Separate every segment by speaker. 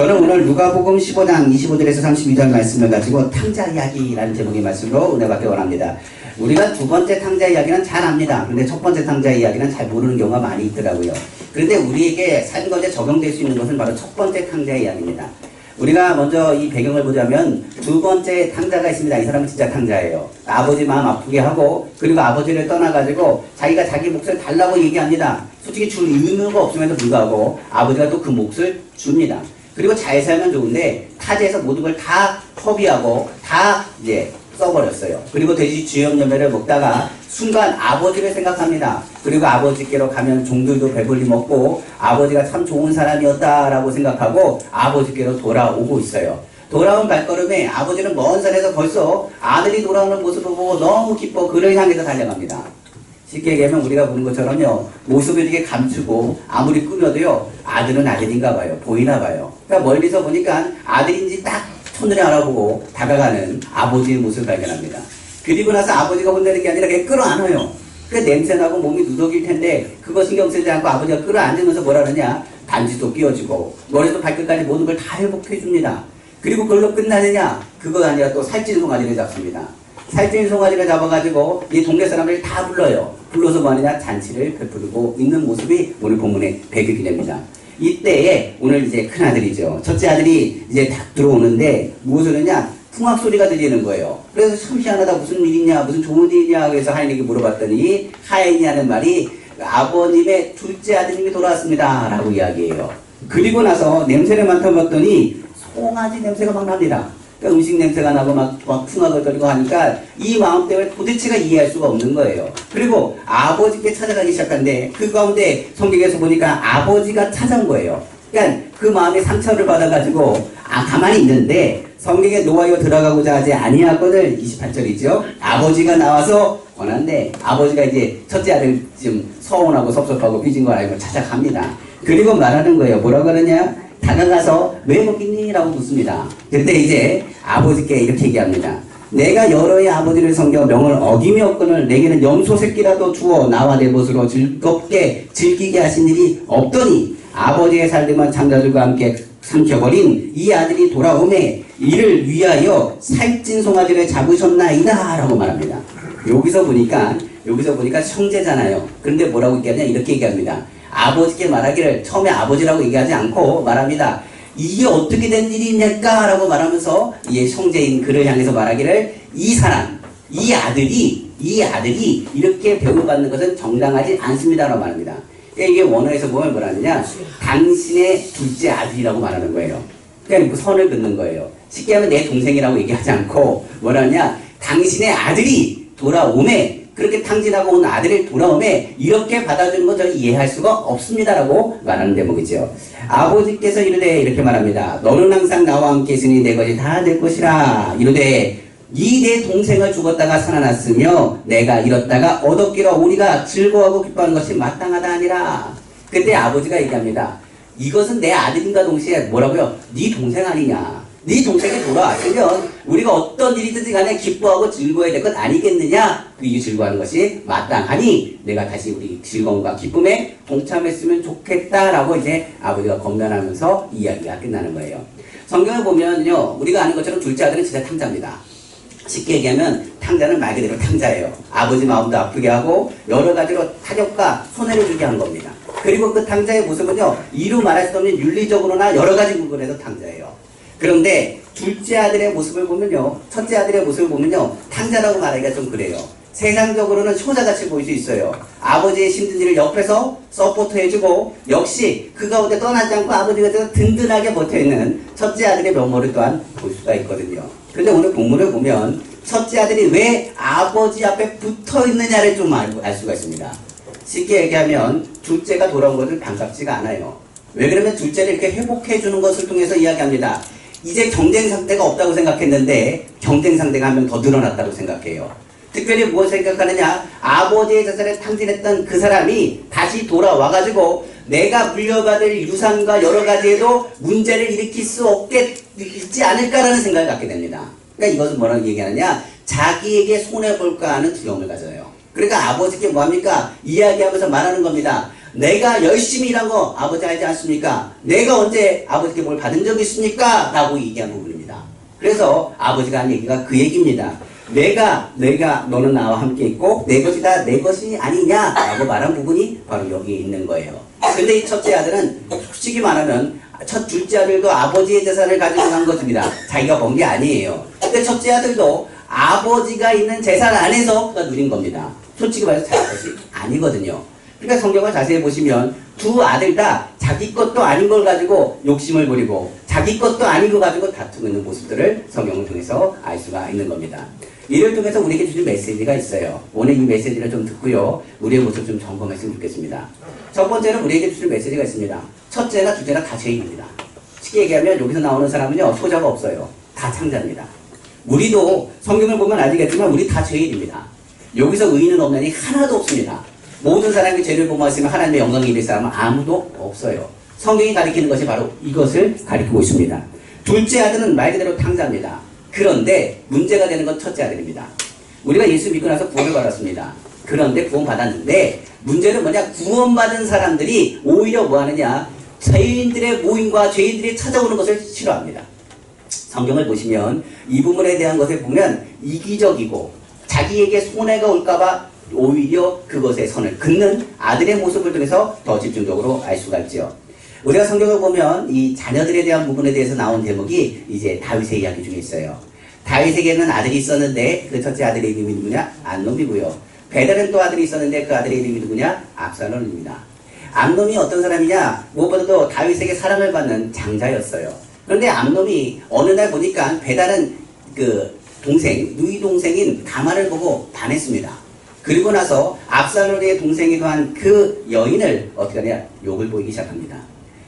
Speaker 1: 저는 오늘 누가복음 15장 25절에서 32절 말씀을 가지고 탕자 이야기라는 제목의 말씀으로 은혜 받기 원합니다. 우리가 두 번째 탕자 이야기는 잘 압니다. 그런데 첫 번째 탕자 이야기는 잘 모르는 경우가 많이 있더라고요. 그런데 우리에게 삶과에 적용될 수 있는 것은 바로 첫 번째 탕자 이야기입니다. 우리가 먼저 이 배경을 보자면 두 번째 탕자가 있습니다. 이 사람은 진짜 탕자예요. 아버지 마음 아프게 하고 그리고 아버지를 떠나가지고 자기가 자기 몫을 달라고 얘기합니다. 솔직히 줄 의무가 없음에도 불구하고 아버지가 또 그 몫을 줍니다. 그리고 잘 살면 좋은데 타지에서 모든 걸 다 허비하고 다 이제 써버렸어요. 그리고 돼지 쥐염염매를 먹다가 순간 아버지를 생각합니다. 그리고 아버지께로 가면 종들도 배불리 먹고 아버지가 참 좋은 사람이었다라고 생각하고 아버지께로 돌아오고 있어요. 돌아온 발걸음에 아버지는 먼 산에서 벌써 아들이 돌아오는 모습을 보고 너무 기뻐 그를 향해서 달려갑니다. 쉽게 얘기하면 우리가 보는 것처럼요. 모습을 이렇게 감추고 아무리 꾸며도요. 아들은 아들인가 봐요. 보이나 봐요. 그러니까 멀리서 보니까 아들인지 딱 첫눈에 알아보고 다가가는 아버지의 모습을 발견합니다. 그리고 나서 아버지가 혼내는 게 아니라 그냥 끌어안아요. 그 냄새나고 몸이 누더기일 텐데 그거 신경 쓰지 않고 아버지가 끌어안으면서 뭐라 그러냐. 반지도 끼워주고 머리도 발끝까지 모든 걸 다 회복해 줍니다. 그리고 그걸로 끝나느냐. 그거 아니라 또 살찐 송아지를 잡습니다. 살찐 송아지를 잡아가지고 이 동네 사람들이 다 불러요. 불러서 뭐 하느냐. 잔치를 베풀고 있는 모습이 오늘 본문의 배경이 됩니다. 이때에 오늘 이제 큰아들이죠. 첫째 아들이 이제 딱 들어오는데 무엇을 하냐? 풍악 소리가 들리는 거예요. 그래서 참 희한하다. 무슨 일이냐? 무슨 좋은 일이냐? 그래서 하인에게 물어봤더니 하인이 하는 말이 아버님의 둘째 아드님이 돌아왔습니다. 라고 이야기해요. 그리고 나서 냄새를 맡아봤더니 송아지 냄새가 막 납니다. 그러니까 음식 냄새가 나고 막 풍악을 거리고 하니까 이 마음 때문에 도대체가 이해할 수가 없는 거예요. 그리고 아버지께 찾아가기 시작한데 그 가운데 성경에서 보니까 아버지가 찾아온 거예요. 그러니까 그 마음에 상처를 받아가지고 가만히 있는데 성경에 노하여 들어가고자 하지 아니하거늘 28절이죠. 아버지가 나와서 원한데 아버지가 이제 첫째 아들 좀 서운하고 섭섭하고 삐진 걸 알고 찾아갑니다. 그리고 말하는 거예요. 뭐라고 그러냐? 다가가서 왜 먹겠니? 라고 묻습니다. 그때 이제 아버지께 이렇게 얘기합니다. 내가 여러의 아버지를 섬겨 명을 어기며거늘 내게는 염소 새끼라도 주어 나와 내 벗으로 즐겁게 즐기게 하신 일이 없더니 아버지의 살림은 창자들과 함께 삼켜버린 이 아들이 돌아오매 이를 위하여 살찐 송아지를 잡으셨나이다 라고 말합니다. 여기서 보니까 형제잖아요. 그런데 뭐라고 얘기하냐 이렇게 얘기합니다. 아버지께 말하기를 처음에 아버지라고 얘기하지 않고 말합니다. 이게 어떻게 된 일이냐까 라고 말하면서 이 형제인 그를 향해서 말하기를 이 사람, 이 아들이 이렇게 배움받는 것은 정당하지 않습니다 라고 말합니다. 그러니까 이게 원어에서 보면 뭐라 하느냐 당신의 둘째 아들이라고 말하는 거예요. 그러니까 선을 긋는 거예요. 쉽게 하면 내 동생이라고 얘기하지 않고 뭐라 하냐 당신의 아들이 돌아오매 그렇게 탕진하고 온 아들을 돌아오매 이렇게 받아주는 건 저는 이해할 수가 없습니다라고 말하는 대목이죠. 아버지께서 이르되 이렇게 말합니다. 너는 항상 나와 함께 있으니 내 것이 다 될 것이라. 이르되 이 내 동생을 죽었다가 살아났으며 내가 잃었다가 얻었기로 우리가 즐거워하고 기뻐하는 것이 마땅하다 아니라. 근데 아버지가 얘기합니다. 이것은 내 아들인가 동시에 뭐라고요? 네 동생 아니냐. 네 동생이 돌아왔으면 우리가 어떤 일이든지 간에 기뻐하고 즐거워야 될 것 아니겠느냐? 그 이유 즐거워하는 것이 마땅하니 내가 다시 우리 즐거움과 기쁨에 동참했으면 좋겠다라고 이제 아버지가 건면하면서 이야기가 끝나는 거예요. 성경을 보면요. 우리가 아는 것처럼 둘째 아들은 진짜 탕자입니다. 쉽게 얘기하면 탕자는 말 그대로 탕자예요. 아버지 마음도 아프게 하고 여러 가지로 타격과 손해를 주게 한 겁니다. 그리고 그 탕자의 모습은요. 이루 말할 수 없는 윤리적으로나 여러 가지 부분에서 탕자예요. 그런데 둘째 아들의 모습을 보면요. 첫째 아들의 모습을 보면요. 탕자라고 말하기가 좀 그래요. 세상적으로는 효자같이 보일 수 있어요. 아버지의 힘든 일을 옆에서 서포트해주고 역시 그 가운데 떠나지 않고 아버지가 든든하게 버텨있는 첫째 아들의 면모를 또한 볼 수가 있거든요. 그런데 오늘 본문을 보면 첫째 아들이 왜 아버지 앞에 붙어있느냐를 좀 알 수가 있습니다. 쉽게 얘기하면 둘째가 돌아온 것은 반갑지가 않아요. 왜 그러면 둘째를 이렇게 회복해주는 것을 통해서 이야기합니다. 이제 경쟁 상대가 없다고 생각했는데 경쟁 상대가 한 명 더 늘어났다고 생각해요. 특별히 무엇을 생각하느냐? 아버지의 자살에 탕진했던 그 사람이 다시 돌아와가지고 내가 물려받을 유산과 여러 가지에도 문제를 일으킬 수 없게 있지 않을까라는 생각을 갖게 됩니다. 그러니까 이것은 뭐라고 얘기하느냐? 자기에게 손해볼까 하는 두려움을 가져요. 그러니까 아버지께 뭐합니까? 이야기하면서 말하는 겁니다. 내가 열심히 일한 거 아버지 알지 않습니까? 내가 언제 아버지께 뭘 받은 적이 있습니까? 라고 얘기한 부분입니다. 그래서 아버지가 한 얘기가 그 얘기입니다. 내가 너는 나와 함께 있고 내 것이 다 내 것이 아니냐라고 말한 부분이 바로 여기에 있는 거예요. 근데 이 첫째 아들은 솔직히 말하면 둘째 아들도 아버지의 재산을 가지고 간 것입니다. 자기가 번 게 아니에요. 근데 첫째 아들도 아버지가 있는 재산 안에서 그가 누린 겁니다. 솔직히 말해서 자기 것이 아니거든요. 그러니까 성경을 자세히 보시면 두 아들 다 자기 것도 아닌 걸 가지고 욕심을 부리고 자기 것도 아닌 거 가지고 다투고 있는 모습들을 성경을 통해서 알 수가 있는 겁니다. 이를 통해서 우리에게 주신 메시지가 있어요. 오늘 이 메시지를 좀 듣고요. 우리의 모습 좀 점검했으면 좋겠습니다. 첫 번째는 우리에게 주신 메시지가 있습니다. 첫째나 둘째나 다 죄인입니다. 쉽게 얘기하면 여기서 나오는 사람은요. 소자가 없어요. 다 창자입니다. 우리도 성경을 보면 알겠지만 우리 다 죄인입니다. 여기서 의인은 없나니 하나도 없습니다. 모든 사람이 죄를 범하였으면 하나님의 영광이 입을 사람은 아무도 없어요. 성경이 가리키는 것이 바로 이것을 가리키고 있습니다. 둘째 아들은 말 그대로 탕자입니다. 그런데 문제가 되는 건 첫째 아들입니다. 우리가 예수 믿고 나서 구원을 받았습니다. 그런데 구원 받았는데 문제는 뭐냐? 구원받은 사람들이 오히려 뭐 하느냐? 죄인들의 모임과 죄인들이 찾아오는 것을 싫어합니다. 성경을 보시면 이 부분에 대한 것을 보면 이기적이고 자기에게 손해가 올까봐 오히려 그것에 선을 긋는 아들의 모습을 통해서 더 집중적으로 알 수가 있죠. 우리가 성경을 보면 이 자녀들에 대한 부분에 대해서 나온 대목이 이제 다윗의 이야기 중에 있어요. 다윗에게는 아들이 있었는데 그 첫째 아들의 이름이 누구냐? 암놈이고요. 베델은 또 아들이 있었는데 그 아들의 이름이 누구냐? 압살롬입니다. 암놈이 어떤 사람이냐? 무엇보다도 다윗에게 사랑을 받는 장자였어요. 그런데 암놈이 어느 날 보니까 베델은 그 누이 동생인 다말을 보고 반했습니다. 그리고 나서 압살롬의 동생이기도 한 그 여인을 어떻게 하냐? 욕을 보이기 시작합니다.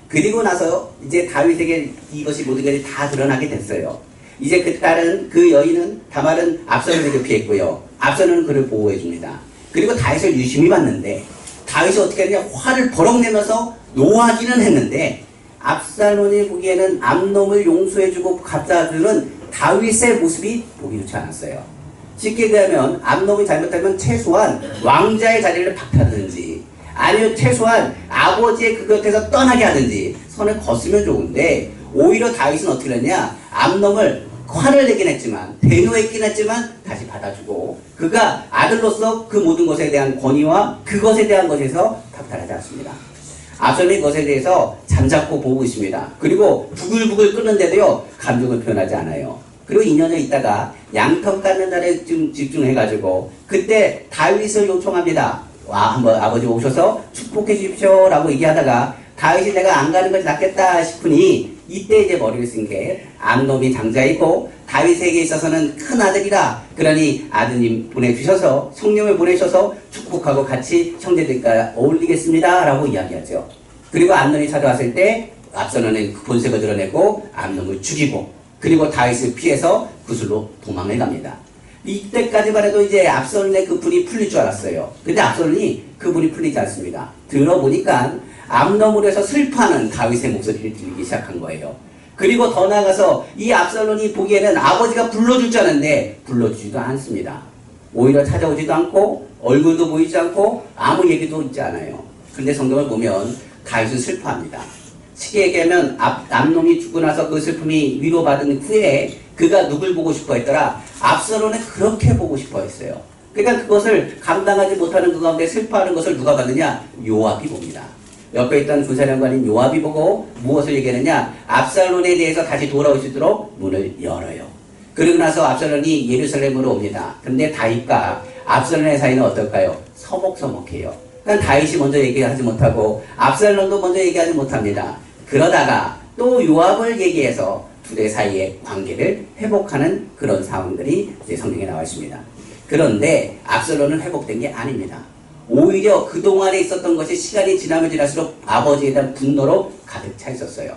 Speaker 1: 그리고 나서 이제 다윗에게 이것이 모든 것이 다 드러나게 됐어요. 이제 그 딸은 그 여인은 다말은 압살롬에게 피했고요. 압살롬은 그를 보호해 줍니다. 그리고 다윗을 유심히 봤는데 다윗이 어떻게 하냐? 화를 버럭 내면서 노하기는 했는데 압살롬이 보기에는 암놈을 용서해주고 갚아주는 다윗의 모습이 보기 좋지 않았어요. 쉽게 얘기하면 암놈이 잘못하면 최소한 왕자의 자리를 박탈하든지 아니면 최소한 아버지의 그 곁에서 떠나게 하든지 선을 걷으면 좋은데 오히려 다윗은 어떻게 했냐? 암놈을 화를 내긴 했지만 대노했긴 했지만 다시 받아주고 그가 아들로서 그 모든 것에 대한 권위와 그것에 대한 것에서 박탈하지 않습니다. 압살롬이 그것에 대해서 잠자코 보고 있습니다. 그리고 부글부글 끓는데도요 감정을 표현하지 않아요. 그리고 2년을 있다가 양털 깎는 날에 집중해가지고 그때 다윗을 요청합니다. 와, 한번 아버지 오셔서 축복해 주십시오 라고 얘기하다가 다윗이 내가 안 가는 것이 낫겠다 싶으니 이때 이제 머리를 쓴 게 암놈이 장자이고 다윗에게 있어서는 큰 아들이라 그러니 아드님 보내주셔서 성령을 보내셔서 축복하고 같이 형제들과 어울리겠습니다 라고 이야기하죠. 그리고 암놈이 찾아왔을 때 압살롬은 그 본색을 드러내고 암놈을 죽이고 그리고 다윗을 피해서 구슬로 도망을 갑니다. 이때까지만 해도 이제 압살롬의 그 분이 풀릴 줄 알았어요. 근데 압살롬이 그 분이 풀리지 않습니다. 들어보니까 암놈으로 해서 슬퍼하는 다윗의 목소리를 들리기 시작한 거예요. 그리고 더 나아가서 이 압살롬이 보기에는 아버지가 불러줄 줄 아는데 불러주지도 않습니다. 오히려 찾아오지도 않고 얼굴도 보이지 않고 아무 얘기도 있지 않아요. 그런데 성경을 보면 다윗은 슬퍼합니다. 쉽게 얘기하면 암놈이 죽고 나서 그 슬픔이 위로받은 후에 그가 누굴 보고 싶어 했더라? 압살롬을 그렇게 보고 싶어 했어요. 그러니까 그것을 감당하지 못하는 그 가운데 슬퍼하는 것을 누가 봤느냐? 요압이 봅니다. 옆에 있던 군사령관인 요압이 보고 무엇을 얘기하느냐? 압살롬에 대해서 다시 돌아올 수 있도록 문을 열어요. 그리고 나서 압살롬이 예루살렘으로 옵니다. 그런데 다윗과 압살롬의 사이는 어떨까요? 서먹서먹해요. 그러니까 다윗이 먼저 얘기하지 못하고 압살롬도 먼저 얘기하지 못합니다. 그러다가 또 요압을 얘기해서 두 대 사이의 관계를 회복하는 그런 상황들이 이제 성경에 나와 있습니다. 그런데 압살롬은 회복된 게 아닙니다. 오히려 그동안에 있었던 것이 시간이 지나면 지날수록 아버지에 대한 분노로 가득 차 있었어요.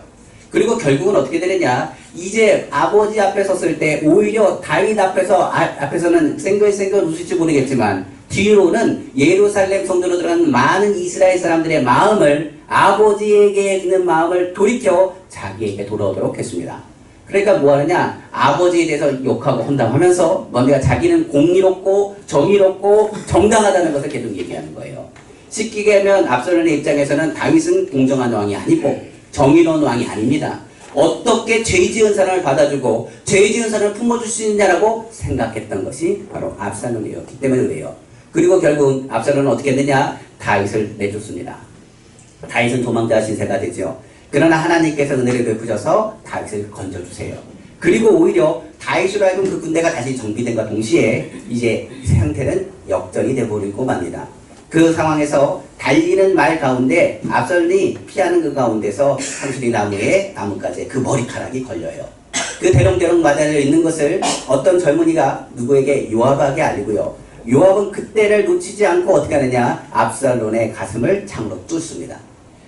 Speaker 1: 그리고 결국은 어떻게 되느냐? 이제 아버지 앞에 섰을 때 오히려 다윗 앞에서는 생글생글 웃을지 모르겠지만 뒤로는 예루살렘 성전으로 들어간 많은 이스라엘 사람들의 마음을 아버지에게 있는 마음을 돌이켜 자기에게 돌아오도록 했습니다. 그러니까 뭐 하느냐? 아버지에 대해서 욕하고 혼담하면서 뭔가 자기는 공의롭고 정의롭고 정당하다는 것을 계속 얘기하는 거예요. 쉽게 얘기하면 압살롬의 입장에서는 다윗은 공정한 왕이 아니고 정의로운 왕이 아닙니다. 어떻게 죄 지은 사람을 받아주고 죄 지은 사람을 품어줄 수 있느냐라고 생각했던 것이 바로 압살롬이었기 때문에 그래요. 그리고 결국 압살롬은 어떻게 했느냐? 다윗을 내줬습니다. 다윗은 도망자 신세가 되죠. 그러나 하나님께서 은혜를 베푸셔서 다윗을 건져주세요. 그리고 오히려 다윗으로 하여금 그 군대가 다시 정비된과 동시에 이제 상태는 역전이 되어버리고 맙니다. 그 상황에서 달리는 말 가운데 압살롬이 피하는 그 가운데서 상수리 나무에 나뭇가지에 그 머리카락이 걸려요. 그 대롱대롱 맞아져 있는 것을 어떤 젊은이가 누구에게 요압에게 알리고요. 요압은 그때를 놓치지 않고 어떻게 하느냐? 압살롬의 가슴을 창으로 뚫습니다.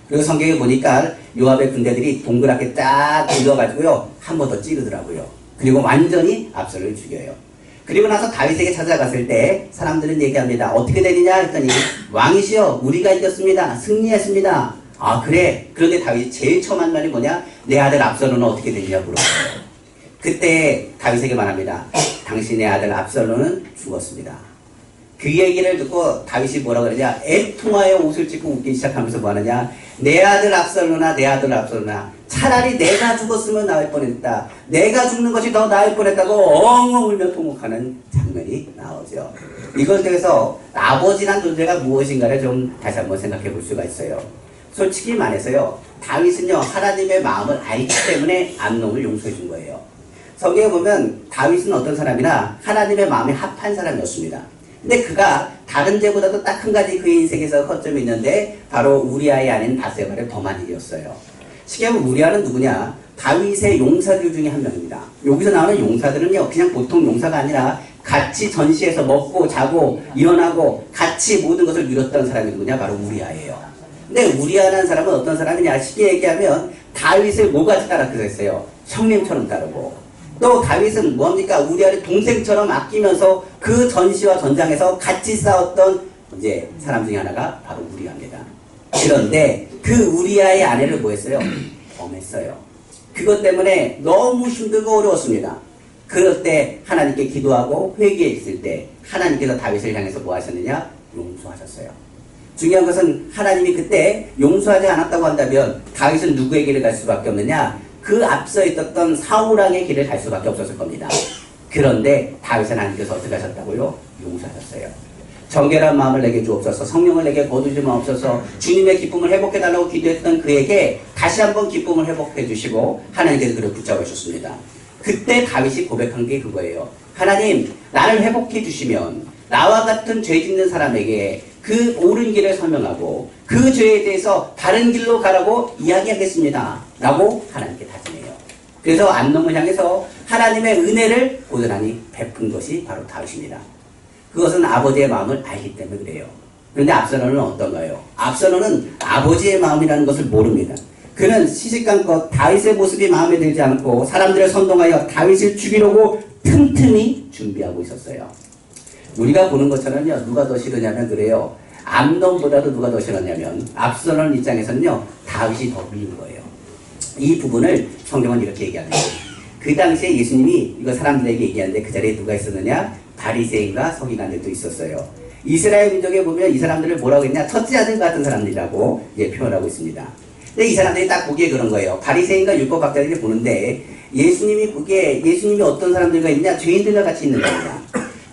Speaker 1: 그리고 성경에 보니까 요압의 군대들이 동그랗게 딱 돌려가지고요. 한 번 더 찌르더라고요. 그리고 완전히 압살롬을 죽여요. 그리고 나서 다윗에게 찾아갔을 때 사람들은 얘기합니다. 어떻게 되느냐 했더니 왕이시여 우리가 이겼습니다. 승리했습니다. 아 그래. 그런데 다윗이 제일 처음 한 말이 뭐냐? 내 아들 압살롬은 어떻게 되느냐 물어봐요. 그때 다윗에게 말합니다. 당신의 아들 압살롬은 죽었습니다. 그 얘기를 듣고 다윗이 뭐라 그러냐? 애통하여 옷을 찢고 웃기 시작하면서 뭐 하느냐? 내 아들 압살롬아 내 아들 압살롬아 차라리 내가 죽었으면 나을 뻔했다. 내가 죽는 것이 더 나을 뻔했다고 엉엉 울며 통곡하는 장면이 나오죠. 이걸 통해서 아버지란 존재가 무엇인가를 좀 다시 한번 생각해 볼 수가 있어요. 솔직히 말해서요. 다윗은요. 하나님의 마음을 알기 때문에 암논을 용서해 준 거예요. 성경에 보면 다윗은 어떤 사람이나 하나님의 마음에 합한 사람이었습니다. 근데 그가 다른 죄보다도 딱 한 가지 그의 인생에서 허점이 있는데 바로 우리아의 아내인 바세바를 범한 일이었어요. 쉽게 하면 우리아는 누구냐? 다윗의 용사들 중에 한 명입니다. 여기서 나오는 용사들은요 그냥 보통 용사가 아니라 같이 전시해서 먹고 자고 일어나고 같이 모든 것을 누렸던 사람이 누구냐? 바로 우리아예요. 근데 우리아라는 사람은 어떤 사람이냐? 쉽게 얘기하면 다윗을 뭐같이 따랐겠어요? 형님처럼 따르고 또 다윗은 뭡니까? 우리아를 동생처럼 아끼면서 그 전시와 전장에서 같이 싸웠던 이제 사람 중에 하나가 바로 우리아입니다. 그런데 그 우리아의 아내를 뭐 했어요? 범했어요. 그것 때문에 너무 힘들고 어려웠습니다. 그럴 때 하나님께 기도하고 회개했을 때 하나님께서 다윗을 향해서 뭐 하셨느냐? 용서하셨어요. 중요한 것은 하나님이 그때 용서하지 않았다고 한다면 다윗은 누구의 길을 갈 수밖에 없느냐? 그 앞서 있었던 사울왕의 길을 갈 수밖에 없었을 겁니다. 그런데 다윗은 하나님께서 어떻게 하셨다고요? 용서하셨어요. 정결한 마음을 내게 주옵소서, 성령을 내게 거두지 마옵소서, 주님의 기쁨을 회복해달라고 기도했던 그에게 다시 한번 기쁨을 회복해 주시고 하나님께서 그를 붙잡아 주셨습니다. 그때 다윗이 고백한 게 그거예요. 하나님, 나를 회복해 주시면 나와 같은 죄 짓는 사람에게 그 옳은 길을 설명하고 그 죄에 대해서 다른 길로 가라고 이야기하겠습니다. 라고 하나님께 다짐해요. 그래서 암논을 향해서 하나님의 은혜를 고스란히 베푼 것이 바로 다윗입니다. 그것은 아버지의 마음을 알기 때문에 그래요. 그런데 압살롬은 어떤가요? 압살롬은 아버지의 마음이라는 것을 모릅니다. 그는 시시간껏 다윗의 모습이 마음에 들지 않고 사람들을 선동하여 다윗을 죽이려고 틈틈이 준비하고 있었어요. 우리가 보는 것처럼요. 누가 더 싫으냐면 그래요. 암논보다도 누가 더 싫었냐면 압살롬 입장에서는요. 다윗이 더 미운 거예요. 이 부분을 성경은 이렇게 얘기합니다. 그 당시에 예수님이 이거 사람들에게 얘기하는데 그 자리에 누가 있었느냐? 바리새인과 서기관들도 있었어요. 이스라엘 민족에 보면 이 사람들을 뭐라고 했냐? 첫째 아들 같은 사람들이라고 표현하고 있습니다. 근데 이 사람들이 딱 보기에 그런 거예요. 바리새인과 율법학자들이 보는데 예수님이 보기에 예수님이 어떤 사람들과 있냐? 죄인들과 같이 있는 겁니다.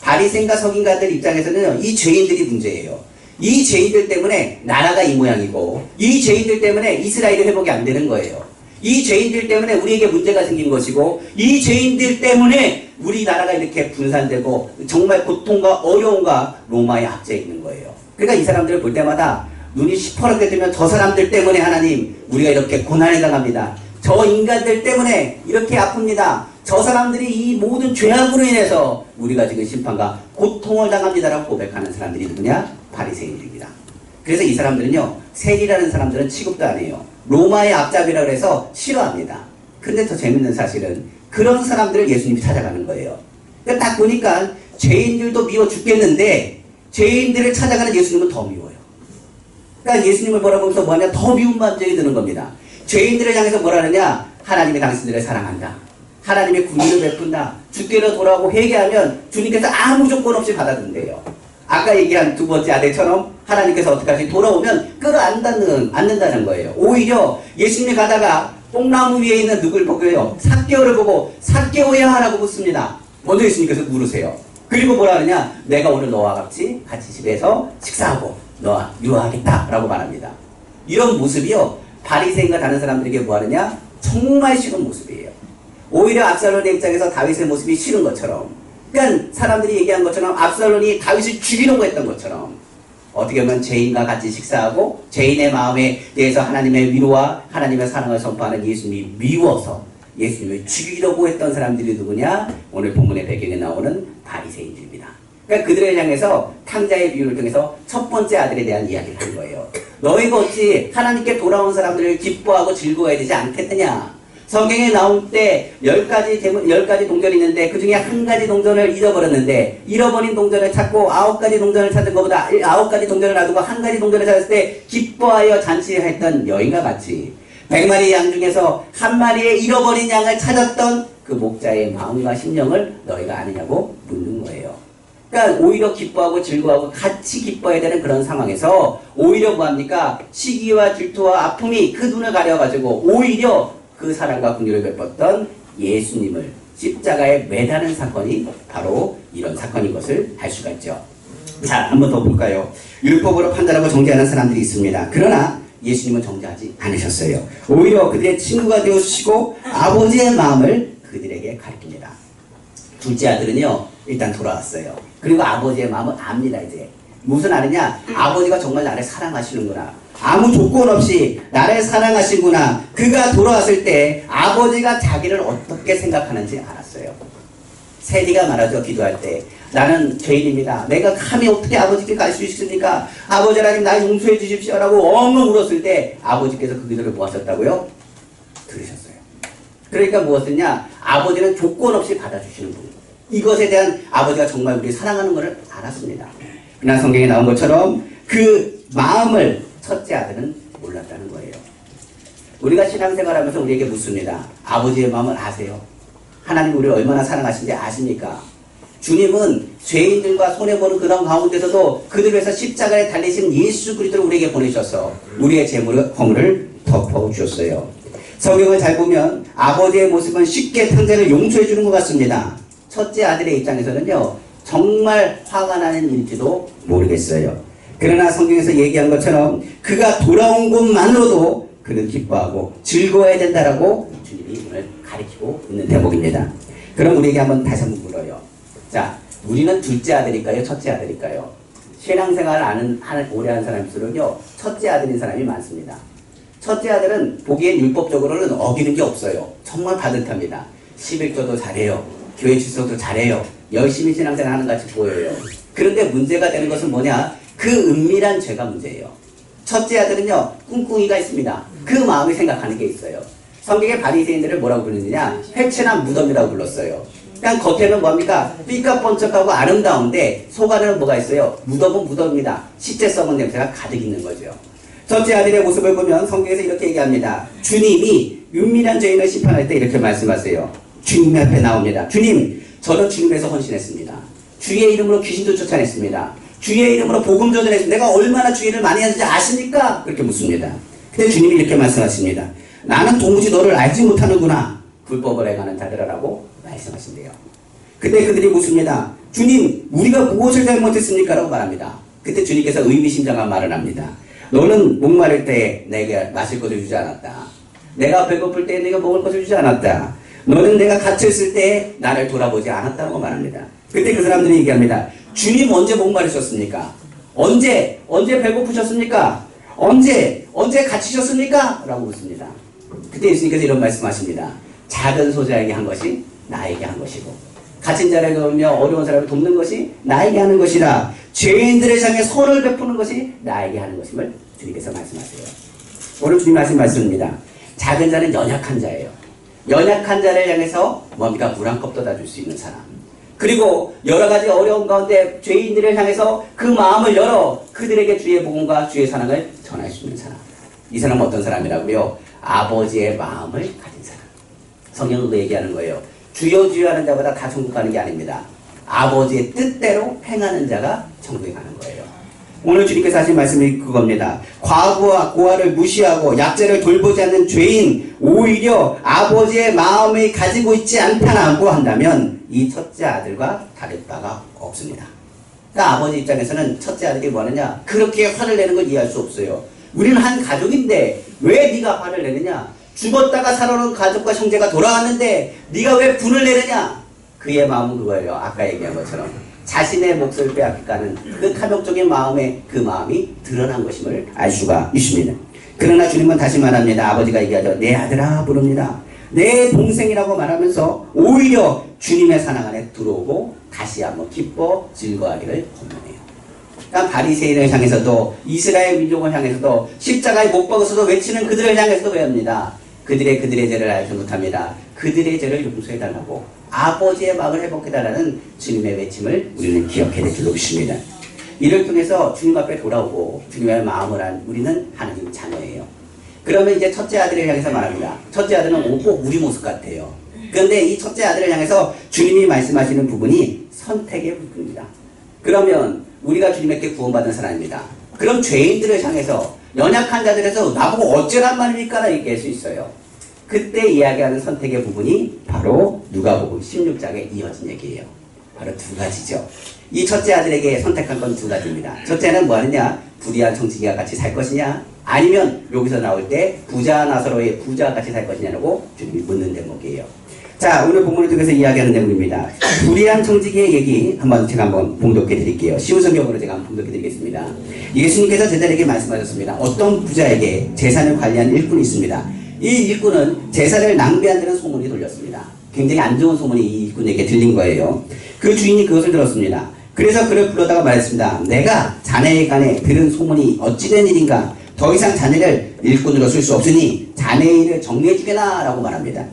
Speaker 1: 바리새인과 서기관들 입장에서는 이 죄인들이 문제예요. 이 죄인들 때문에 나라가 이 모양이고 이 죄인들 때문에 이스라엘이 회복이 안 되는 거예요. 이 죄인들 때문에 우리에게 문제가 생긴 것이고 이 죄인들 때문에 우리나라가 이렇게 분산되고 정말 고통과 어려움과 로마의 압제에 있는 거예요. 그러니까 이 사람들을 볼 때마다 눈이 시퍼렇게 뜨면 저 사람들 때문에 하나님 우리가 이렇게 고난에 당합니다. 저 인간들 때문에 이렇게 아픕니다. 저 사람들이 이 모든 죄악으로 인해서 우리가 지금 심판과 고통을 당합니다라고 고백하는 사람들이 누구냐? 바리새인들입니다. 그래서 이 사람들은요. 세리라는 사람들은 취급도 안 해요. 로마의 앞잡이라고 해서 싫어합니다. 근데 더 재밌는 사실은 그런 사람들을 예수님이 찾아가는 거예요. 그러니까 딱 보니까 죄인들도 미워 죽겠는데 죄인들을 찾아가는 예수님은 더 미워요. 그러니까 예수님을 보라보면서 뭐하냐? 더 미운 감정이 드는 겁니다. 죄인들을 향해서 뭐라 하느냐? 하나님이 당신들을 사랑한다. 하나님의 긍휼을 베푼다. 주께로 돌아오고 회개하면 주님께서 아무 조건 없이 받아준대요. 아까 얘기한 두 번째 아들처럼 하나님께서 어떻게 하시 돌아오면 끌어안는다는 거예요. 오히려 예수님이 가다가 뽕나무 위에 있는 누굴 보고요. 삭개오를 보고 삭개오야 라고 묻습니다. 먼저 예수님께서 물으세요. 그리고 뭐라 하느냐? 내가 오늘 너와 같이 집에서 식사하고 너와 유하겠다 라고 말합니다. 이런 모습이요. 바리새인과 다른 사람들에게 뭐 하느냐? 정말 싫은 모습이에요. 오히려 압살론의 입장에서 다윗의 모습이 싫은 것처럼, 그러니까 사람들이 얘기한 것처럼 압살론이 다윗을 죽이려고 했던 것처럼, 어떻게 보면 죄인과 같이 식사하고 죄인의 마음에 대해서 하나님의 위로와 하나님의 사랑을 선포하는 예수님이 미워서 예수님을 죽이려고 했던 사람들이 누구냐? 오늘 본문의 배경에 나오는 바리새인들입니다. 그러니까 그들을 향해서 탕자의 비유를 통해서 첫 번째 아들에 대한 이야기를 한 거예요. 너희가 어찌 하나님께 돌아온 사람들을 기뻐하고 즐거워해야 되지 않겠느냐? 성경에 나올 때 10가지 동전이 있는데 그 중에 한 가지 동전을 잃어버렸는데, 잃어버린 동전을 찾고 9가지 동전을 찾은 것보다 9가지 동전을 놔두고 한 가지 동전을 찾았을 때 기뻐하여 잔치했던 여인과 같이 100마리 양 중에서 한 마리의 잃어버린 양을 찾았던 그 목자의 마음과 심령을 너희가 아느냐고 묻는 거예요. 그러니까 오히려 기뻐하고 즐거워하고 같이 기뻐해야 되는 그런 상황에서 오히려 뭐합니까? 시기와 질투와 아픔이 그 눈을 가려가지고 오히려 그 사랑과 긍휼을 베풀었던 예수님을 십자가에 매다는 사건이 바로 이런 사건인 것을 알 수가 있죠. 자, 한번 더 볼까요? 율법으로 판단하고 정죄하는 사람들이 있습니다. 그러나 예수님은 정죄하지 않으셨어요. 오히려 그들의 친구가 되어주시고 아버지의 마음을 그들에게 가르칩니다. 둘째 아들은요, 일단 돌아왔어요. 그리고 아버지의 마음을 압니다. 이제 무슨 아느냐? 아버지가 정말 나를 사랑하시는구나. 아무 조건 없이 나를 사랑하시구나. 그가 돌아왔을 때 아버지가 자기를 어떻게 생각하는지 알았어요. 세리가 말하죠. 기도할 때 나는 죄인입니다. 내가 감히 어떻게 아버지께 갈 수 있습니까? 아버지 하나님 나 용서해 주십시오 라고 엉엉 울었을 때 아버지께서 그 기도를 뭐 하셨다고요? 들으셨어요. 그러니까 무엇이냐? 아버지는 조건 없이 받아주시는 분. 이것에 대한 아버지가 정말 우리 사랑하는 것을 알았습니다. 그러나 성경에 나온 것처럼 그 마음을 첫째 아들은 몰랐다는 거예요. 우리가 신앙생활하면서 우리에게 묻습니다. 아버지의 마음을 아세요? 하나님 우리를 얼마나 사랑하신지 아십니까? 주님은 죄인들과 손해보는 그런 가운데서도 그들을 위해서 십자가에 달리신 예수 그리스도를 우리에게 보내셔서 우리의 허물을 덮어주셨어요. 성경을 잘 보면 아버지의 모습은 쉽게 탕자를 용서해 주는 것 같습니다. 첫째 아들의 입장에서는요, 정말 화가 나는 일지도 모르겠어요. 그러나 성경에서 얘기한 것처럼 그가 돌아온 것만으로도 그는 기뻐하고 즐거워해야 된다라고 주님이 오늘 가르치고 있는 대목입니다. 그럼 우리에게 다시 한번 물어요. 자, 우리는 둘째 아들일까요? 첫째 아들일까요? 신앙생활을 오래 한 사람일수록요, 첫째 아들인 사람이 많습니다. 첫째 아들은 보기엔 율법적으로는 어기는 게 없어요. 정말 바듯합니다. 11조도 잘해요. 교회 출석도 잘해요. 열심히 신앙생활 하는 것 같이 보여요. 그런데 문제가 되는 것은 뭐냐? 그 은밀한 죄가 문제예요. 첫째 아들은요, 꿍꿍이가 있습니다. 그 마음이 생각하는 게 있어요. 성경의 바리새인들을 뭐라고 부르느냐? 회칠한 무덤이라고 불렀어요. 그냥 겉에는 뭡니까? 삐까뻔쩍하고 아름다운데 속 안에는 뭐가 있어요? 무덤은 무덤입니다. 시체 썩은 냄새가 가득 있는 거죠. 첫째 아들의 모습을 보면 성경에서 이렇게 얘기합니다. 주님이 은밀한 죄인을 심판할 때 이렇게 말씀하세요. 주님 앞에 나옵니다. 주님, 저는 주님에서 헌신했습니다. 주의 이름으로 귀신도 쫓아냈습니다. 주의 이름으로 복음 전했습니다. 내가 얼마나 주의를 많이 하는지 아십니까? 그렇게 묻습니다. 근데 주님이 이렇게 말씀하십니다. 나는 도무지 너를 알지 못하는구나. 불법을 행하는 자들아라고 말씀하신대요. 그때 그들이 묻습니다. 주님, 우리가 무엇을 잘못했습니까? 라고 말합니다. 그때 주님께서 의미심장한 말을 합니다. 너는 목마를 때 내게 마실 것을 주지 않았다. 내가 배고플 때 내가 먹을 것을 주지 않았다. 너는 내가 갇혔을 때 나를 돌아보지 않았다고 말합니다. 그때 그 사람들이 얘기합니다. 주님 언제 목마르셨습니까? 언제 배고프셨습니까? 언제 갇히셨습니까? 라고 묻습니다. 그때 예수님께서 이런 말씀하십니다. 작은 소자에게 한 것이 나에게 한 것이고 갇힌 자를 도우며 어려운 사람을 돕는 것이 나에게 하는 것이라 죄인들을 향해 선을 베푸는 것이 나에게 하는 것임을 주님께서 말씀하세요. 오늘 주님 말씀입니다. 작은 자는 연약한 자예요. 연약한 자를 향해서 뭡니까? 물 한 컵 떠다 줄 수 있는 사람. 그리고 여러 가지 어려운 가운데 죄인들을 향해서 그 마음을 열어 그들에게 주의 복음과 주의 사랑을 전할 수 있는 사람. 이 사람은 어떤 사람이라고요? 아버지의 마음을 가진 사람. 성경도 얘기하는 거예요. 주여 주여 하는 자보다 다 천국 가는 게 아닙니다. 아버지의 뜻대로 행하는 자가 천국에 가는 거예요. 오늘 주님께서 하신 말씀이 그겁니다. 과부와 고아를 무시하고 약자를 돌보지 않는 죄인, 오히려 아버지의 마음을 가지고 있지 않다고 한다면 이 첫째 아들과 다를 바가 없습니다. 그러니까 아버지 입장에서는 첫째 아들이 뭐하느냐, 그렇게 화를 내는 걸 이해할 수 없어요. 우리는 한 가족인데 왜 네가 화를 내느냐, 죽었다가 살아온 가족과 형제가 돌아왔는데 네가 왜 분을 내느냐. 그의 마음은 그거예요. 아까 얘기한 것처럼 자신의 몫을 빼앗기가는 그 탐욕적인 마음에 그 마음이 드러난 것임을 알 수가 있습니다. 그러나 주님은 다시 말합니다. 아버지가 얘기하죠. 내 아들아 부릅니다. 내 동생이라고 말하면서 오히려 주님의 사랑 안에 들어오고 다시 한번 기뻐 즐거워하기를 권면해요. 그러니까 바리새인을 향해서도 이스라엘 민족을 향해서도 십자가에 못 박아서도 외치는 그들을 향해서도 외웁니다. 그들의 죄를 알지 못합니다. 그들의 죄를 용서해달라고 아버지의 마음을 회복해달라는 주님의 외침을 우리는 기억해야 될 줄로 믿습니다. 이를 통해서 주님 앞에 돌아오고 주님의 마음을 한 우리는 하나님 자녀예요. 그러면 이제 첫째 아들을 향해서 말합니다. 첫째 아들은 꼭 우리 모습 같아요. 그런데 이 첫째 아들을 향해서 주님이 말씀하시는 부분이 선택의 부분입니다. 그러면 우리가 주님께 구원받은 사람입니다. 그럼 죄인들을 향해서 연약한 자들에서 나보고 어쩌란 말입니까? 얘기할 수 있어요. 그때 이야기하는 선택의 부분이 바로 누가복음 16장에 이어진 얘기예요. 바로 두 가지죠. 이 첫째 아들에게 선택한 건 두 가지입니다. 첫째는 뭐 하느냐? 불의한 청지기와 같이 살 것이냐? 아니면 여기서 나올 때 부자 나사로의 부자와 같이 살 것이냐라고 주님이 묻는 대목이에요. 자, 오늘 본문을 통해서 이야기하는 내용입니다. 불의한 청지기의 얘기 제가 한번 봉독해 드릴게요. 쉬운 성경으로 제가 한번 봉독해 드리겠습니다. 예수님께서 제자들에게 말씀하셨습니다. 어떤 부자에게 재산을 관리하는 일꾼이 있습니다. 이 일꾼은 재산을 낭비한 데는 소문이 돌렸습니다. 굉장히 안 좋은 소문이 이 일꾼에게 들린 거예요. 그 주인이 그것을 들었습니다. 그래서 그를 불러다가 말했습니다. 내가 자네에 관해 들은 소문이 어찌된 일인가? 더 이상 자네를 일꾼으로 쓸 수 없으니 자네의 일을 정리해 주게나 라고 말합니다.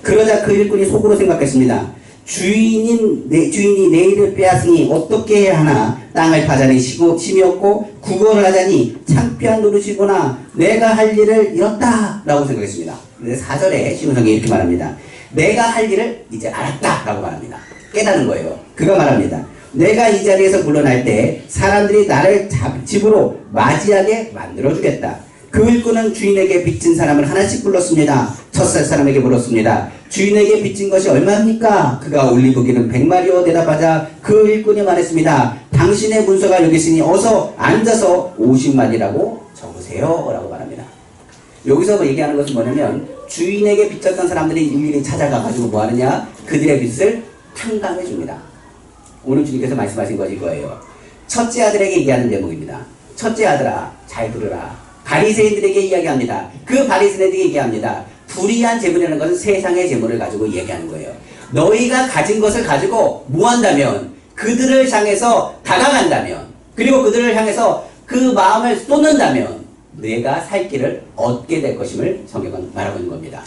Speaker 1: 그러자 그 일꾼이 속으로 생각했습니다. 주인이 내 일을 빼앗으니 어떻게 해야 하나? 땅을 파자니 심이 없고 구걸을 하자니 창피한 노릇이구나. 내가 할 일을 잃었다 라고 생각했습니다. 근데 4절에 신우성이 이렇게 말합니다. 내가 할 일을 이제 알았다 라고 말합니다. 깨닫는 거예요. 그가 말합니다. 내가 이 자리에서 물러날 때 사람들이 나를 집으로 맞이하게 만들어주겠다. 그 일꾼은 주인에게 빚진 사람을 하나씩 불렀습니다. 첫살 사람에게 물었습니다. 주인에게 빚진 것이 얼마입니까? 그가 올리브기는 100마리요 대답하자 그 일꾼이 말했습니다. 당신의 문서가 여기 있으니 어서 앉아서 50마리라고 적으세요 라고 말합니다. 여기서 뭐 얘기하는 것은 뭐냐면 주인에게 빚졌던 사람들이 일일이 찾아가가지고 뭐 하느냐? 그들의 빚을 탕감해 줍니다. 오늘 주님께서 말씀하신 것이 이거예요. 첫째 아들에게 얘기하는 대목입니다. 첫째 아들아 잘 들으라. 바리새인들에게 이야기합니다. 그 바리새인들에게 얘기합니다. 불의한 재물이라는 것은 세상의 재물을 가지고 얘기하는 거예요. 너희가 가진 것을 가지고 뭐 한다면 그들을 향해서 다가간다면 그리고 그들을 향해서 그 마음을 쏟는다면 내가 살 길을 얻게 될 것임을 성경은 말하고 있는 겁니다.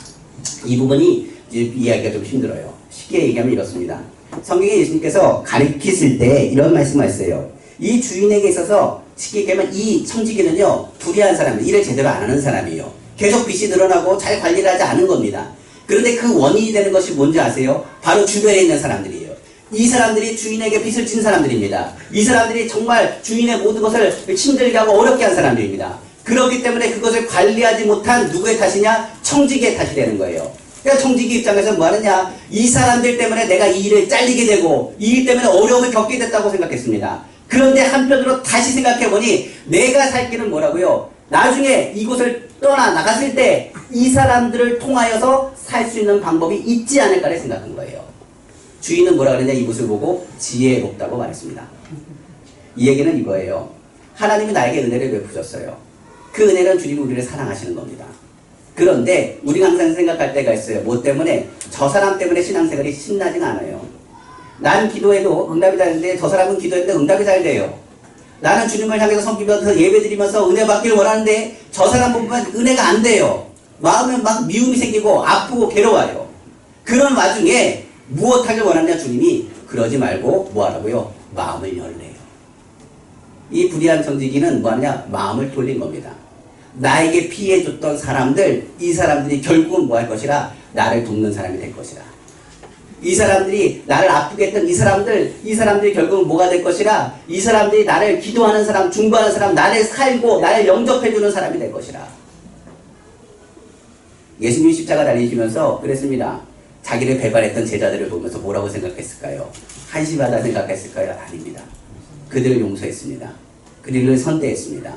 Speaker 1: 이 부분이 이야기가 좀 힘들어요. 쉽게 얘기하면 이렇습니다. 성경에 예수님께서 가르치실 때 이런 말씀을 했어요. 이 주인에게 있어서 쉽게 얘기하면 이 청지기는요 불의한 사람이에요. 일을 제대로 안 하는 사람이에요. 계속 빚이 늘어나고 잘 관리를 하지 않은 겁니다. 그런데 그 원인이 되는 것이 뭔지 아세요? 바로 주변에 있는 사람들이에요. 이 사람들이 주인에게 빚을 진 사람들입니다. 이 사람들이 정말 주인의 모든 것을 힘들게 하고 어렵게 한 사람들입니다. 그렇기 때문에 그것을 관리하지 못한 누구의 탓이냐? 청지기의 탓이 되는 거예요. 그러니까 청지기 입장에서 뭐 하느냐? 이 사람들 때문에 내가 이 일을 잘리게 되고 이 일 때문에 어려움을 겪게 됐다고 생각했습니다. 그런데 한편으로 다시 생각해보니 내가 살 길은 뭐라고요? 나중에 이곳을 떠나 나갔을 때 이 사람들을 통하여서 살 수 있는 방법이 있지 않을까를 생각한 거예요. 주인은 뭐라 그랬냐? 이곳을 보고 지혜롭다고 말했습니다. 이 얘기는 이거예요. 하나님이 나에게 은혜를 베푸셨어요. 그 은혜는 주님이 우리를 사랑하시는 겁니다. 그런데 우리가 항상 생각할 때가 있어요. 뭐 때문에? 저 사람 때문에 신앙생활이 신나진 않아요. 난 기도해도 응답이 잘 되는데 저 사람은 기도했는데 응답이 잘 돼요. 나는 주님을 향해서 섬기면서 예배드리면서 은혜 받기를 원하는데 저 사람 보면 은혜가 안 돼요. 마음에 막 미움이 생기고 아프고 괴로워요. 그런 와중에 무엇하길 원하냐? 주님이 그러지 말고 뭐 하라고요? 마음을 열래요. 이 불의한 청지기는 뭐 하냐? 마음을 돌린 겁니다. 나에게 피해줬던 사람들, 이 사람들이 결국은 뭐 할 것이라? 나를 돕는 사람이 될 것이라. 이 사람들이 나를 아프게 했던 이 사람들이 결국은 뭐가 될 것이라, 이 사람들이 나를 기도하는 사람, 중보하는 사람, 나를 살고 나를 영접해주는 사람이 될 것이라. 예수님이 십자가 달리시면서 그랬습니다. 자기를 배반했던 제자들을 보면서 뭐라고 생각했을까요? 한심하다 생각했을까요? 아닙니다. 그들을 용서했습니다. 그들을 선대했습니다.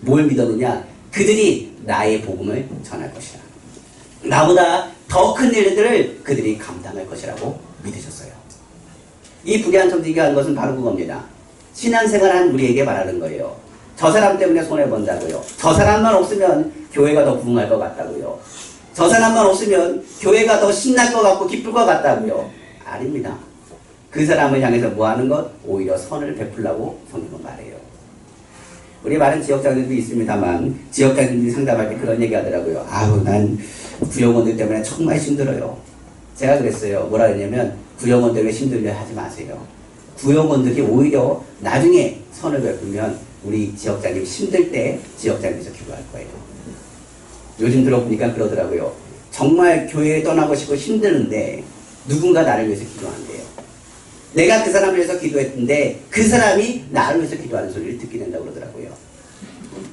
Speaker 1: 뭘 믿었느냐? 그들이 나의 복음을 전할 것이라. 나보다 더 큰 일들을 그들이 감당할 것이라고 믿으셨어요. 이 불의한 청지기가 한 것은 바로 그겁니다. 신앙생활한 우리에게 말하는 거예요. 저 사람 때문에 손해본다고요. 저 사람만 없으면 교회가 더 부흥할 것 같다고요. 저 사람만 없으면 교회가 더 신날 것 같고 기쁠 것 같다고요. 아닙니다. 그 사람을 향해서 뭐하는 것? 오히려 선을 베풀라고 성경은 말해요. 우리 많은 지역장들도 있습니다만 지역장들이 상담할 때 그런 얘기 하더라고요. 아우, 난 구역원들 때문에 정말 힘들어요. 제가 그랬어요. 뭐라 그랬냐면 구역원들을 힘들게 하지 마세요. 구역원들이 오히려 나중에 선을 베풀면 우리 지역장님 힘들 때 지역장님에서 기도할 거예요. 요즘 들어보니까 그러더라고요. 정말 교회에 떠나고 싶고 힘드는데 누군가 나를 위해서 기도한대요. 내가 그 사람을 위해서 기도했는데 그 사람이 나를 위해서 기도하는 소리를 듣게 된다고 그러더라고요.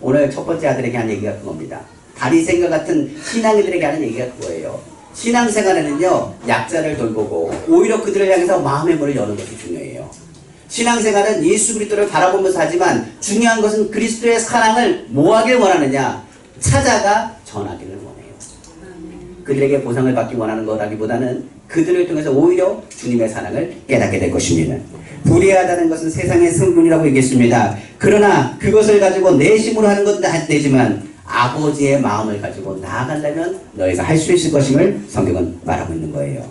Speaker 1: 오늘 첫 번째 아들에게 한 얘기가 그겁니다. 바리새인과 같은 신앙인들에게 하는 얘기가 그거예요. 신앙생활에는요, 약자를 돌보고 오히려 그들을 향해서 마음의 문을 여는 것이 중요해요. 신앙생활은 예수 그리스도를 바라보면서 하지만 중요한 것은 그리스도의 사랑을 뭐 하길 원하느냐? 찾아가 전하기를 원해요. 그들에게 보상을 받기 원하는 거라기보다는 그들을 통해서 오히려 주님의 사랑을 깨닫게 될 것입니다. 불의하다는 것은 세상의 성분이라고 얘기했습니다. 그러나 그것을 가지고 내 힘으로 하는 것도 안 되지만 아버지의 마음을 가지고 나아간다면 너희가 할 수 있을 것임을 성경은 말하고 있는 거예요.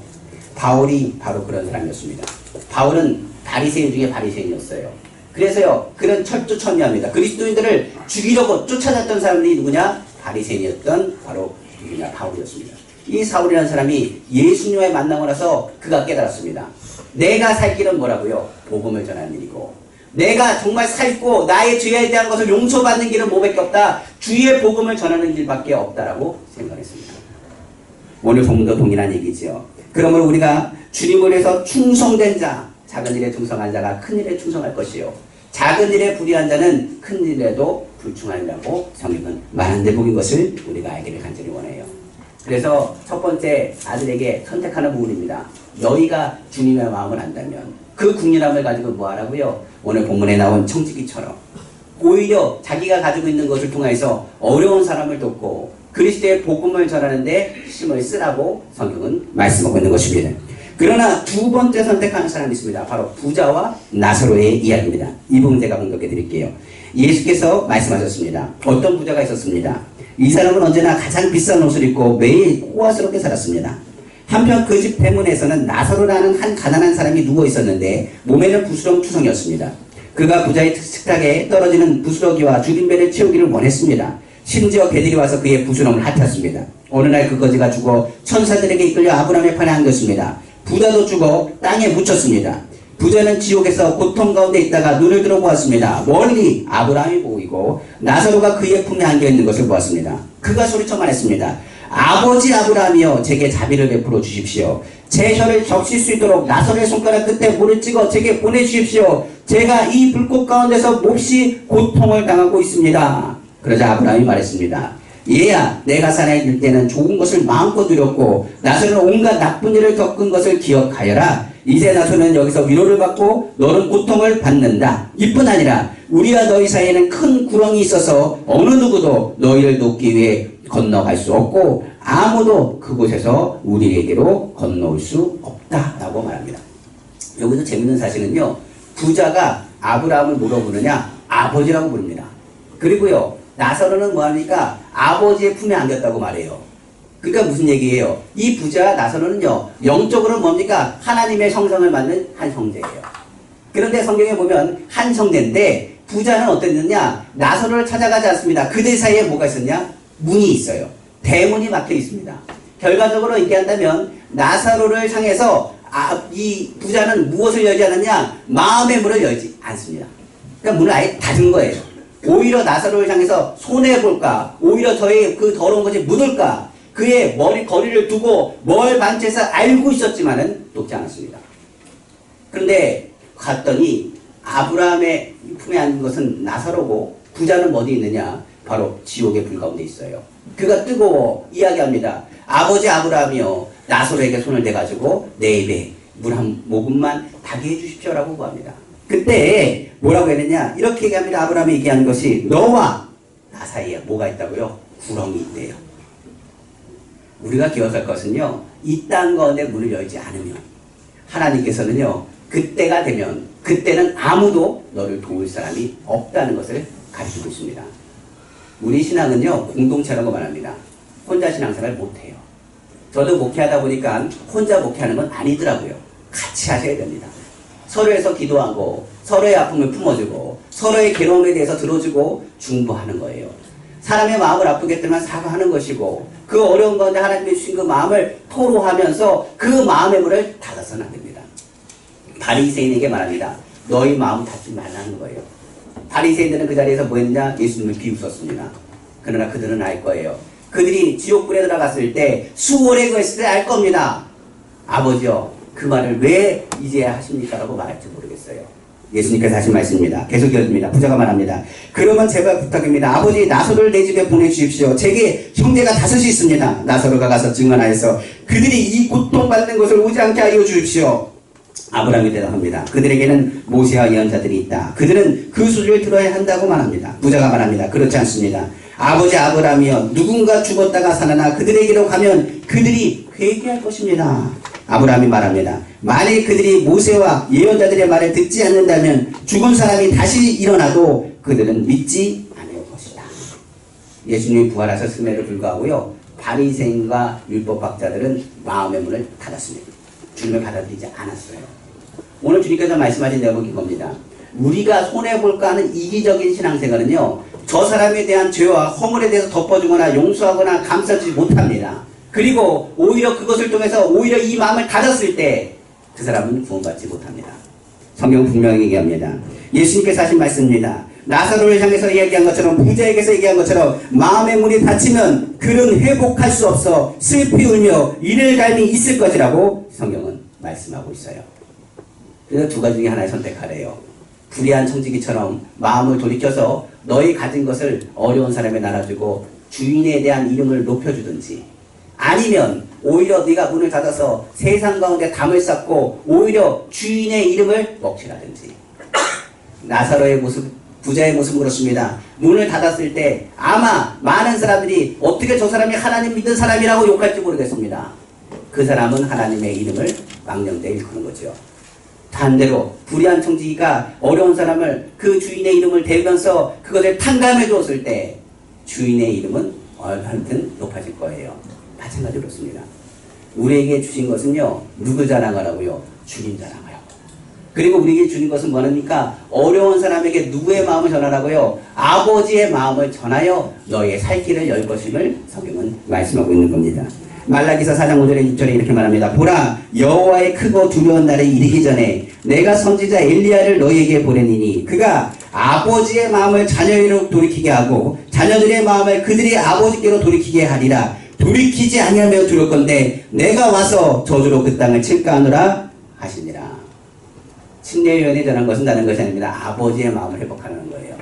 Speaker 1: 바울이 바로 그런 사람이었습니다. 바울은 바리새인 중에 바리새인이었어요. 그래서요, 그런 철두철미합니다. 그리스도인들을 죽이려고 쫓아냈던 사람들이 누구냐? 바리새인이었던 바로 누구냐? 바울이었습니다. 이 사울이라는 사람이 예수님과의 만나고 나서 그가 깨달았습니다. 내가 살 길은 뭐라고요? 복음을 전하는 일이고, 내가 정말 살고 나의 죄에 대한 것을 용서받는 길은 뭐밖에 없다. 주의 복음을 전하는 길밖에 없다라고 생각했습니다. 오늘 본문도 동일한 얘기지요. 그러므로 우리가 주님을 위해서 충성된 자, 작은 일에 충성한 자가 큰 일에 충성할 것이요, 작은 일에 불의한 자는 큰 일에도 불충하리라고 성경은 말한 대목인 것을 우리가 알기를 간절히 원해요. 그래서 첫 번째 아들에게 선택하는 부분입니다. 너희가 주님의 마음을 안다면 그 국률함을 가지고 뭐 하라고요? 오늘 본문에 나온 청지기처럼 오히려 자기가 가지고 있는 것을 통해서 어려운 사람을 돕고 그리스도의 복음을 전하는데 힘을 쓰라고 성경은 말씀하고 있는 것입니다. 그러나 두 번째 선택하는 사람이 있습니다. 바로 부자와 나사로의 이야기입니다. 이 부분 제가 분석해 드릴게요. 예수께서 말씀하셨습니다. 어떤 부자가 있었습니다. 이 사람은 언제나 가장 비싼 옷을 입고 매일 호화스럽게 살았습니다. 한편 그 집 대문에서는 나사로라는 한 가난한 사람이 누워 있었는데 몸에는 부스럼 투성이었습니다. 그가 부자의 식탁에 떨어지는 부스러기와 주림배를 채우기를 원했습니다. 심지어 개들이 와서 그의 부스럼을 핥았습니다. 어느 날 그 거지가 죽어 천사들에게 이끌려 아브라함의 판에 안겼습니다. 부자도 죽어 땅에 묻혔습니다. 부자는 지옥에서 고통 가운데 있다가 눈을 들어 보았습니다. 멀리 아브라함이 보이고 나사로가 그의 품에 안겨있는 것을 보았습니다. 그가 소리쳐 말했습니다. 아버지 아브라함이여, 제게 자비를 베풀어 주십시오. 제 혀를 적실 수 있도록 나사로의 손가락 끝에 물을 찍어 제게 보내주십시오. 제가 이 불꽃 가운데서 몹시 고통을 당하고 있습니다. 그러자 아브라함이 말했습니다. 얘야, 내가 살아있을 때는 좋은 것을 마음껏 누렸고 나사로는 온갖 나쁜 일을 겪은 것을 기억하여라. 이제 나사로는 여기서 위로를 받고 너는 고통을 받는다. 이뿐 아니라 우리와 너희 사이에는 큰 구렁이 있어서 어느 누구도 너희를 돕기 위해 건너갈 수 없고 아무도 그곳에서 우리에게로 건너올 수 없다라고 말합니다. 여기서 재밌는 사실은요, 부자가 아브라함을 뭐라고 부르냐? 아버지라고 부릅니다. 그리고요, 나사로는 뭐합니까? 아버지의 품에 안겼다고 말해요. 그러니까 무슨 얘기예요? 이 부자 나사로는요, 영적으로 뭡니까? 하나님의 형상을 받는 한 형제예요. 그런데 성경에 보면 한 형제인데 부자는 어땠느냐? 나사로를 찾아가지 않습니다. 그들 사이에 뭐가 있었냐? 문이 있어요. 대문이 막혀 있습니다. 결과적으로 얘기한다면 나사로를 향해서 이 부자는 무엇을 열지 않았냐? 마음의 문을 열지 않습니다. 그러니까 문을 아예 닫은 거예요. 오히려 나사로를 향해서 손해볼까? 오히려 저의 그 더러운 것이 묻을까? 그의 머리 거리를 두고 뭘 반지에서 알고 있었지만은 돕지 않았습니다. 그런데 갔더니 아브라함의 품에 안긴 것은 나사로고 부자는 어디 있느냐? 바로 지옥의 불 가운데 있어요. 그가 뜨거워 이야기합니다. 아버지 아브라함이요, 나사로에게 손을 대가지고 내 입에 물 한 모금만 타게 해주십시오라고 구합니다. 그때 뭐라고 했느냐? 이렇게 얘기합니다. 아브라함이 얘기하는 것이 너와 나 사이에 뭐가 있다고요? 구렁이 있대요. 우리가 기억할 것은요, 이 땅 가운데 문을 열지 않으면 하나님께서는요, 그때가 되면 그때는 아무도 너를 도울 사람이 없다는 것을 가르치고 있습니다. 우리 신앙은요, 공동체라고 말합니다. 혼자 신앙생활 못해요. 저도 목회하다 보니까 혼자 목회하는 건 아니더라고요. 같이 하셔야 됩니다. 서로에서 기도하고 서로의 아픔을 품어주고 서로의 괴로움에 대해서 들어주고 중보하는 거예요. 사람의 마음을 아프게 들면 사과하는 것이고 그 어려운 가운데 하나님이 주신 그 마음을 토로하면서 그 마음의 문을 닫아서는 안 됩니다. 바리새인에게 말합니다. 너희 마음 닫지 말라는 거예요. 바리새인들은 그 자리에서 뭐 했느냐? 예수님을 비웃었습니다. 그러나 그들은 알 거예요. 그들이 지옥불에 들어갔을 때 수월에 구했을 때 알 겁니다. 아버지요, 그 말을 왜 이제야 하십니까? 라고 말할지 모르겠어요. 예수님께서 하신 말씀입니다. 계속 이어집니다. 부자가 말합니다. 그러면 제발 부탁입니다. 아버지, 나사로를 내 집에 보내주십시오. 제게 형제가 5이 있습니다. 나사로가 가서 증언하여서 그들이 이 고통받는 것을 오지 않게 하여 주십시오. 아브라함이 대답합니다. 그들에게는 모세와 예언자들이 있다. 그들은 그 소리를 들어야 한다고 말합니다. 부자가 말합니다. 그렇지 않습니다. 아버지 아브라함이여, 누군가 죽었다가 살아나 그들에게로 가면 그들이 회개할 것입니다. 아브라함이 말합니다. 만일 그들이 모세와 예언자들의 말을 듣지 않는다면 죽은 사람이 다시 일어나도 그들은 믿지 않을 것이다. 예수님이 부활하셨음에도 불구하고요, 바리새인과 율법학자들은 마음의 문을 닫았습니다. 주님을 받아들이지 않았어요. 오늘 주님께서 말씀하신 내용은 이겁니다. 우리가 손해볼까 하는 이기적인 신앙생활은요, 저 사람에 대한 죄와 허물에 대해서 덮어주거나 용서하거나 감싸주지 못합니다. 그리고 오히려 그것을 통해서 오히려 이 마음을 닫았을 때 그 사람은 구원받지 못합니다. 성경 분명히 얘기합니다. 예수님께서 하신 말씀입니다. 나사로를 향해서 얘기한 것처럼, 부자에게서 얘기한 것처럼 마음의 문이 닫히면 그는 회복할 수 없어 슬피 울며 이를 갈미 있을 것이라고 성경은 말씀하고 있어요. 그래서 두 가지 중에 하나를 선택하래요. 불의한 청지기처럼 마음을 돌이켜서 너희 가진 것을 어려운 사람에 나눠주고 주인에 대한 이름을 높여주든지, 아니면 오히려 네가 문을 닫아서 세상 가운데 담을 쌓고 오히려 주인의 이름을 먹칠하든지. 나사로의 모습, 부자의 모습은 그렇습니다. 문을 닫았을 때 아마 많은 사람들이 어떻게 저 사람이 하나님 믿는 사람이라고 욕할지 모르겠습니다. 그 사람은 하나님의 이름을 망령되이 일컫는 거죠. 반대로 불의한 청지기가 어려운 사람을 그 주인의 이름을 대면서 그것을 탕감해 주었을 때 주인의 이름은 얼마든 높아질 거예요. 마찬가지로 그렇습니다. 우리에게 주신 것은요, 누구 자랑하라고요? 주님 자랑하라고. 그리고 우리에게 주신 것은 뭐랍니까? 어려운 사람에게 누구의 마음을 전하라고요? 아버지의 마음을 전하여 너희의 살 길을 열 것임을 성경은 말씀하고 있는 겁니다. 말라기서 4장 5절에 6절에 이렇게 말합니다. 보라, 여호와의 크고 두려운 날에 이르기 전에 내가 선지자 엘리야를 너희에게 보내니니 그가 아버지의 마음을 자녀에게로 돌이키게 하고 자녀들의 마음을 그들의 아버지께로 돌이키게 하리라. 돌이키지 아니하며 두려울 건데 내가 와서 저주로 그 땅을 칠까 하노라 하시니라. 침례요한이 전한 것은 다른 것이 아닙니다. 아버지의 마음을 회복하는 거예요.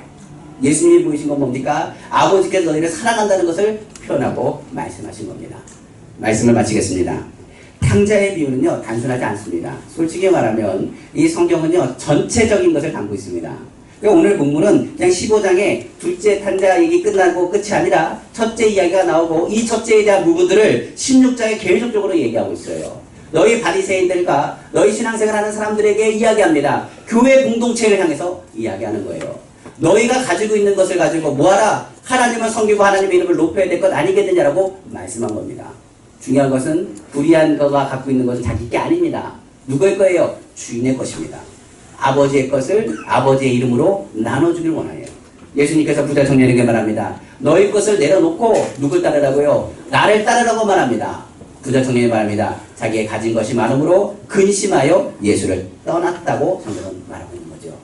Speaker 1: 예수님이 보이신 건 뭡니까? 아버지께서 너희를 사랑한다는 것을 표현하고 말씀하신 겁니다. 말씀을 마치겠습니다. 탕자의 비유는요, 단순하지 않습니다. 솔직히 말하면 이 성경은요, 전체적인 것을 담고 있습니다. 그러니까 오늘 본문은 그냥 15장에 둘째 탕자 얘기 끝나고 끝이 아니라 첫째 이야기가 나오고 이 첫째에 대한 부분들을 16장에 계속적으로 얘기하고 있어요. 너희 바리새인들과 너희 신앙생활하는 사람들에게 이야기합니다. 교회 공동체를 향해서 이야기하는 거예요. 너희가 가지고 있는 것을 가지고 뭐하라? 하나님을 섬기고 하나님의 이름을 높여야 될 것 아니겠느냐라고 말씀한 겁니다. 중요한 것은 불의한 거가 갖고 있는 것은 자기 게 아닙니다. 누구의 거예요? 주인의 것입니다. 아버지의 것을 아버지의 이름으로 나눠주길 원해요. 예수님께서 부자 청년에게 말합니다. 너희 것을 내려놓고 누굴 따르라고요? 나를 따르라고 말합니다. 부자 청년이 말합니다. 자기의 가진 것이 많음으로 근심하여 예수를 떠났다고 성경은 말하고 있는 거죠.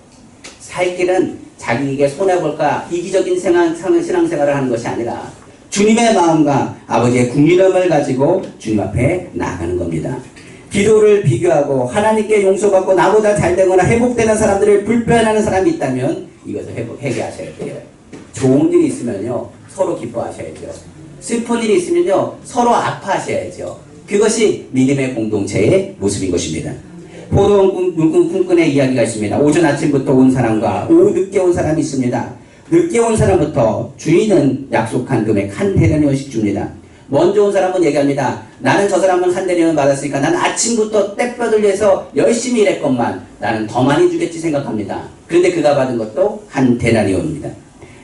Speaker 1: 살 길은 자기에게 손해볼까 이기적인 신앙생활을 하는 것이 아니라 주님의 마음과 아버지의 국률함을 가지고 주님 앞에 나아가는 겁니다. 기도를 비교하고 하나님께 용서받고 나보다 잘되거나 회복되는 사람들을 불편해하는 사람이 있다면 이것을 회개하셔야 돼요. 좋은 일이 있으면요 서로 기뻐하셔야죠. 슬픈 일이 있으면요 서로 아파하셔야죠. 그것이 믿음의 공동체의 모습인 것입니다. 포도원 꿈꾼의 이야기가 있습니다. 오전 아침부터 온 사람과 오후 늦게 온 사람이 있습니다. 늦게 온 사람부터 주인은 약속한 금액 한 데나리온씩 줍니다. 먼저 온 사람은 얘기합니다. 나는 저 사람은 한 데나리온 받았으니까 나는 아침부터 떼뼈들 위해서 열심히 일했건만 나는 더 많이 주겠지 생각합니다. 그런데 그가 받은 것도 한 데나리온입니다.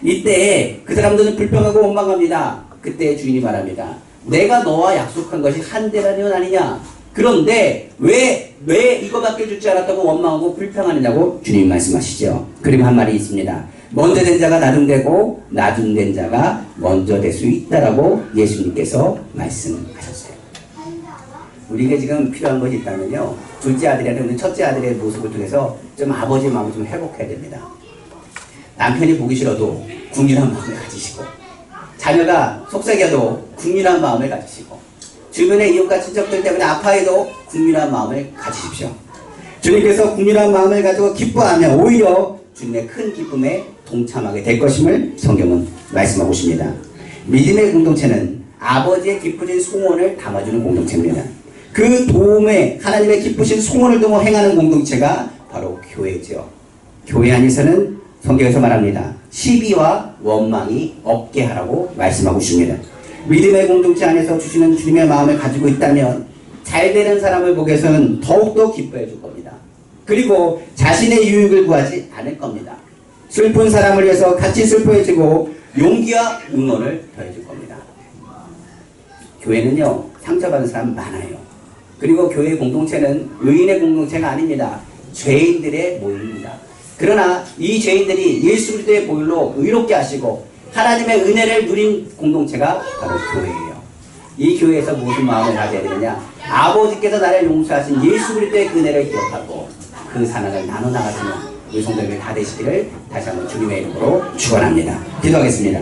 Speaker 1: 이때 그 사람들은 불평하고 원망합니다. 그때 주인이 말합니다. 내가 너와 약속한 것이 한 데나리온 아니냐? 그런데 왜 이거밖에 주지 않았다고 원망하고 불평하느냐고 주님이 말씀하시죠. 그리고 한 말이 있습니다. 먼저 된 자가 나중되고 나중된 자가 먼저 될 수 있다라고 예수님께서 말씀하셨어요. 우리에게 지금 필요한 것이 있다면요. 둘째 아들이나 첫째 아들의 모습을 통해서 좀 아버지의 마음을 좀 회복해야 됩니다. 남편이 보기 싫어도 국률한 마음을 가지시고 자녀가 속삭여도 국률한 마음을 가지시고 주변의 이웃과 친척들 때문에 아파해도 국률한 마음을 가지십시오. 주님께서 국률한 마음을 가지고 기뻐하면 오히려 주님의 큰 기쁨에 동참하게 될 것임을 성경은 말씀하고 있습니다. 믿음의 공동체는 아버지의 기쁘신 소원을 담아주는 공동체입니다. 그 도움에 하나님의 기쁘신 소원을 두고 행하는 공동체가 바로 교회죠. 교회 안에서는 성경에서 말합니다. 시비와 원망이 없게 하라고 말씀하고 있습니다. 믿음의 공동체 안에서 주시는 주님의 마음을 가지고 있다면 잘되는 사람을 보고서는 더욱더 기뻐해 줄 겁니다. 그리고 자신의 유익을 구하지 않을 겁니다. 슬픈 사람을 위해서 같이 슬퍼해주고 용기와 응원을 더해줄 겁니다. 교회는요 상처받은 사람 많아요. 그리고 교회 공동체는 의인의 공동체가 아닙니다. 죄인들의 모임입니다. 그러나 이 죄인들이 예수 그리스도의 보혈로 의롭게 하시고 하나님의 은혜를 누린 공동체가 바로 교회예요. 이 교회에서 무슨 마음을 가져야 되느냐? 아버지께서 나를 용서하신 예수 그리스도의 은혜를 기억하고 그 사랑을 나눠 나가시는 우리 성도들 다 되시기를 다시 한번 주님의 이름으로 축원합니다. 기도하겠습니다.